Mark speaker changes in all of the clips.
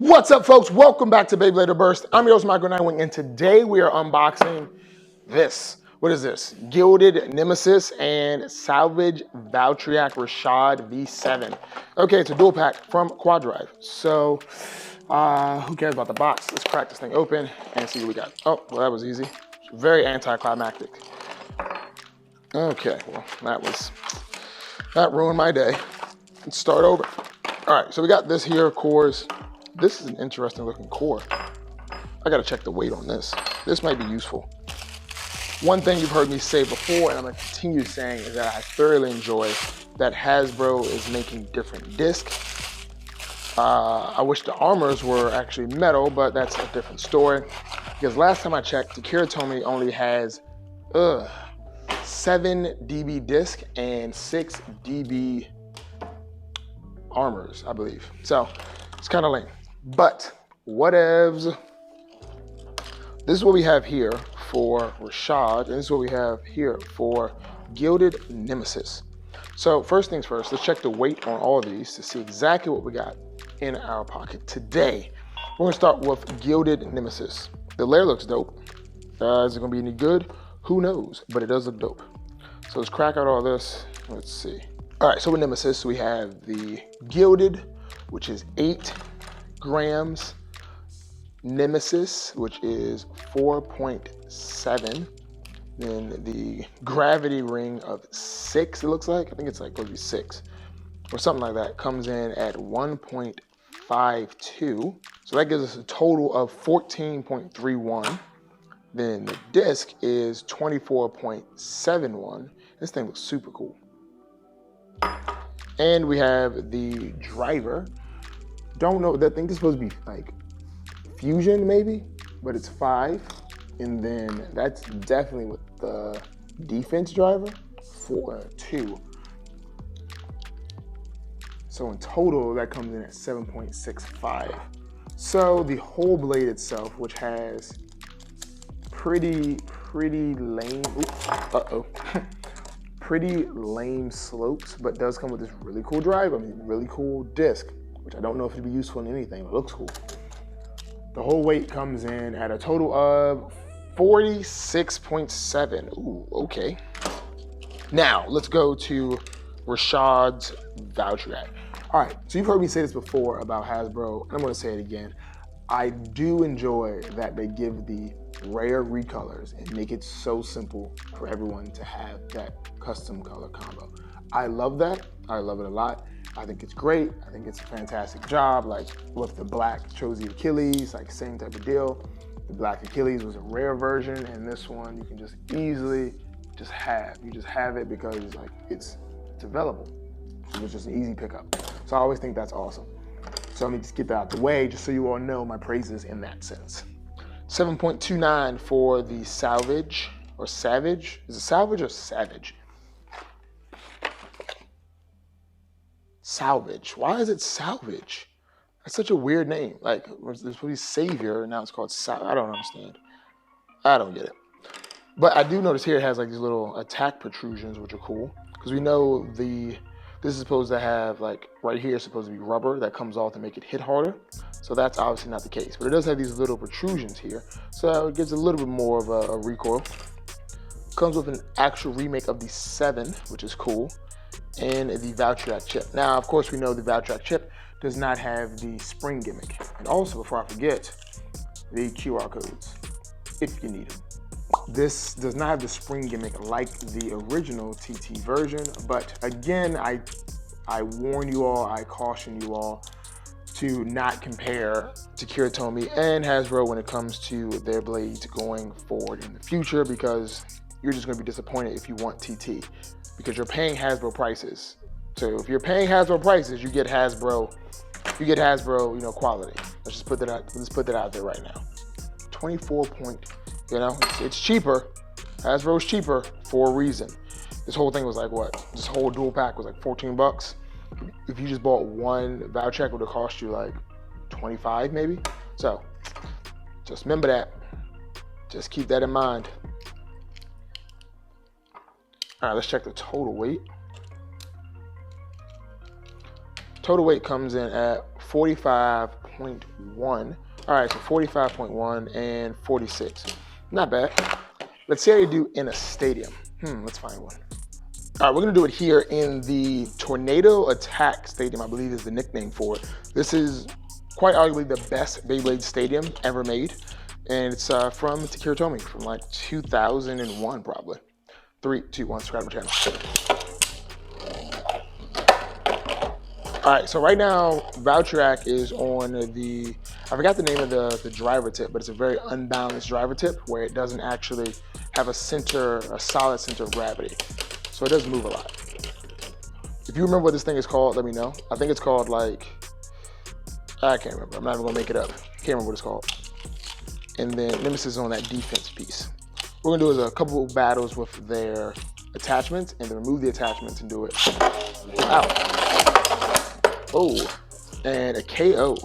Speaker 1: What's up, folks? Welcome back to Beyblade Burst. I'm your host, Michael Nightwing, and today we are unboxing this. What is this? Gilded Nemesis and Salvage Valtryek Rashad V7. Okay, it's a dual pack from CRYDEN. So, who cares about the box? Let's crack this thing open and see what we got. Oh, well, that was easy. Very anticlimactic. Okay, well, that ruined my day. Let's start over. All right, so we got this here, of course. This is an interesting looking core. I gotta check the weight on this. This might be useful. One thing you've heard me say before, and I'm gonna continue saying, is that I thoroughly enjoy that Hasbro is making different discs. I wish the armors were actually metal, but that's a different story. Because last time I checked, CRYDEN only has 7 dB disc and 6 dB armors, I believe. So it's kind of lame. But whatevs. This is what we have here for Rashad, and this is what we have here for Gilded Nemesis. So first things first, let's check the weight on all of these to see exactly what we got in our pocket today. We're gonna start with Gilded Nemesis. The layer looks dope. Is it gonna be any good? Who knows, but it does look dope. So let's crack out all this. Let's see. All right, so with Nemesis, we have the Gilded, which is 8 grams, Nemesis, which is 4.7, then the gravity ring of 6, it looks like. I think it's like going to be 6 or something like that. Comes in at 1.52, so that gives us a total of 14.31. Then the disc is 24.71. This thing looks super cool. And we have the driver. Don't know, that thing is supposed to be like fusion maybe, but it's 5. And then that's definitely with the defense driver for 2. So in total, that comes in at 7.65. So the whole blade itself, which has pretty lame, pretty lame slopes, but does come with this really cool driver, really cool disc, which I don't know if it'd be useful in anything, but it looks cool. The whole weight comes in at a total of 46.7. Ooh, okay. Now, let's go to Rashad's Valtryek. All right, so you've heard me say this before about Hasbro, and I'm gonna say it again. I do enjoy that they give the rare recolors and make it so simple for everyone to have that custom color combo. I love that. I love it a lot. I think it's great. I think it's a fantastic job. Like with the black chose the Achilles, like same type of deal. The black Achilles was a rare version, and this one you can just easily just have. You just have it because like it's available. So it's just an easy pickup. So I always think that's awesome. So let me just get that out the way, just so you all know my praises in that sense. 7.29 for the Salvage, or Savage. Is it Salvage or Savage? Salvage. Why is it Salvage? That's such a weird name. Like, there's supposed to be Savior, and now it's called Salvage. I don't understand. I don't get it. But I do notice here it has like these little attack protrusions, which are cool. Because we know this is supposed to have, like, right here is supposed to be rubber that comes off to make it hit harder. So that's obviously not the case. But it does have these little protrusions here. So it gives a little bit more of a recoil. Comes with an actual remake of the 7, which is cool. And the Valtryek chip. Now, of course, we know the Valtryek chip does not have the spring gimmick. And also, before I forget, the QR codes, if you need them. This does not have the spring gimmick like the original TT version, but again, I warn you all, I caution you all to not compare to CRYDEN and Hasbro when it comes to their blades going forward in the future, because you're just going to be disappointed if you want TT, because you're paying Hasbro prices. So if you're paying Hasbro prices, you get Hasbro, quality. Let's just put that out. Let's put that out there right now. 24 point. You know, it's cheaper. Hasbro's cheaper for a reason. This whole thing was like what? This whole dual pack was like 14 bucks. If you just bought one Valtryek, it would have cost you like 25 maybe. So just remember that. Just keep that in mind. All right, let's check the total weight. Total weight comes in at 45.1. All right, so 45.1 and 46. Not bad. Let's see how you do in a stadium. Let's find one. All right, we're gonna do it here in the Tornado Attack Stadium, I believe is the nickname for it. This is quite arguably the best Beyblade stadium ever made. And it's from Takira Tomy from like 2001 probably. 3, 2, 1, subscribe to my channel. All right, so right now, Valtryek is on the, I forgot the name of the driver tip, but it's a very unbalanced driver tip where it doesn't actually have a solid center of gravity. So it does move a lot. If you remember what this thing is called, let me know. I think it's called like, I can't remember. I'm not even gonna make it up. Can't remember what it's called. And then Nemesis is on that defense piece. What we're gonna do is a couple of battles with their attachments and then remove the attachments and do it. Ow. Oh, and a KO.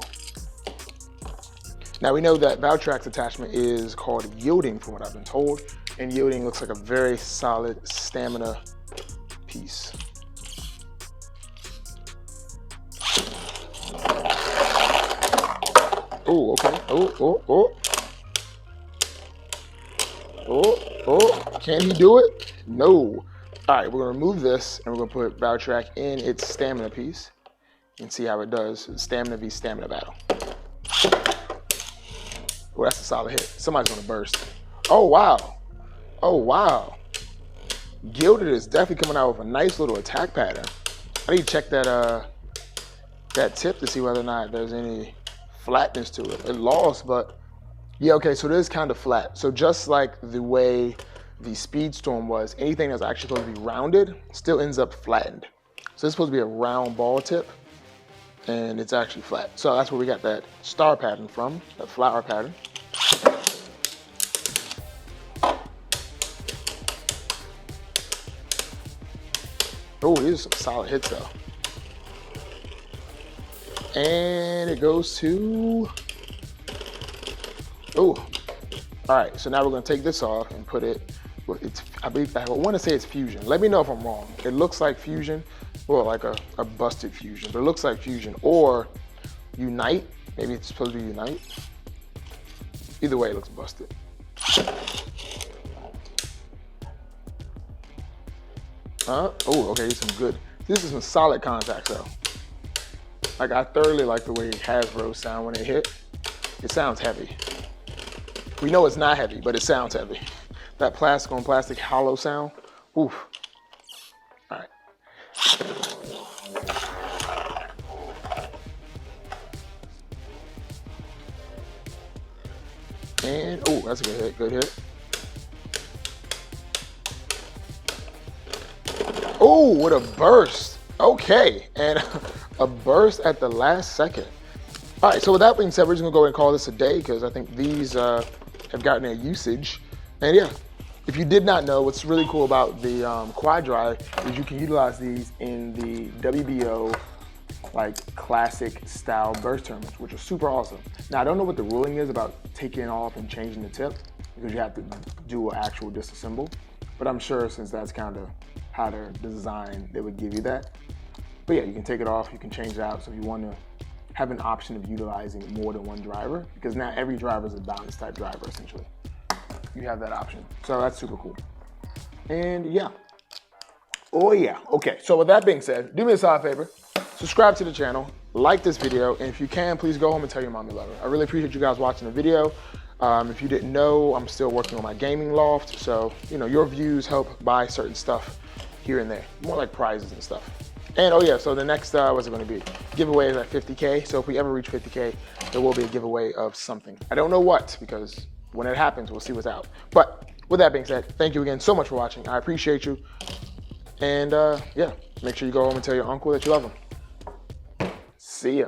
Speaker 1: Now we know that Valtryek's attachment is called yielding from what I've been told. And yielding looks like a very solid stamina piece. Oh, okay. Oh. Can he do it? No. All right, we're gonna remove this and we're gonna put Valtryek in its stamina piece and see how it does. Stamina v stamina battle. Oh, that's a solid hit. Somebody's gonna burst. Oh, wow. Oh, wow. Gilded is definitely coming out with a nice little attack pattern. I need to check that tip to see whether or not there's any flatness to it. It lost, but yeah, okay, so it is kind of flat. So just like the way the Speedstorm was, anything that's actually supposed to be rounded still ends up flattened. So it's supposed to be a round ball tip, and it's actually flat. So that's where we got that star pattern from, that flower pattern. Oh, these are some solid hits though. And it goes to, oh, all right, so now we're gonna take this off and put it, I wanna say it's fusion. Let me know if I'm wrong. It looks like fusion, well, like a busted fusion, but it looks like fusion, or unite, maybe it's supposed to be unite. Either way, it looks busted. Oh, okay, some good. This is some solid contacts though. Like I thoroughly like the way Hasbro sound when it hit. It sounds heavy. We know it's not heavy, but it sounds heavy. That plastic on plastic hollow sound, oof. All right. And, oh, that's a good hit. Oh, what a burst. Okay, and a burst at the last second. All right, so with that being said, we're just gonna go ahead and call this a day because I think these have gotten their usage. And yeah, if you did not know, what's really cool about the quad drive is you can utilize these in the WBO like classic style burst tournaments, which are super awesome. Now, I don't know what the ruling is about taking off and changing the tip because you have to do an actual disassemble, but I'm sure since that's kind of how they're designed, they would give you that. But yeah, you can take it off, you can change it out. So if you want to have an option of utilizing more than one driver, because now every driver is a balance type driver essentially. You have that option. So that's super cool. And yeah. Oh yeah, okay. So with that being said, do me a solid favor, subscribe to the channel, like this video, and if you can, please go home and tell your mom you love her. I really appreciate you guys watching the video. If you didn't know, I'm still working on my gaming loft. So, you know, your views help buy certain stuff here and there, more like prizes and stuff. And oh yeah, so the next, what's it gonna be? Giveaway is at 50K. So if we ever reach 50K, there will be a giveaway of something. I don't know what, because when it happens, we'll see what's out. But with that being said, thank you again so much for watching. I appreciate you. And yeah, make sure you go home and tell your uncle that you love him. See ya.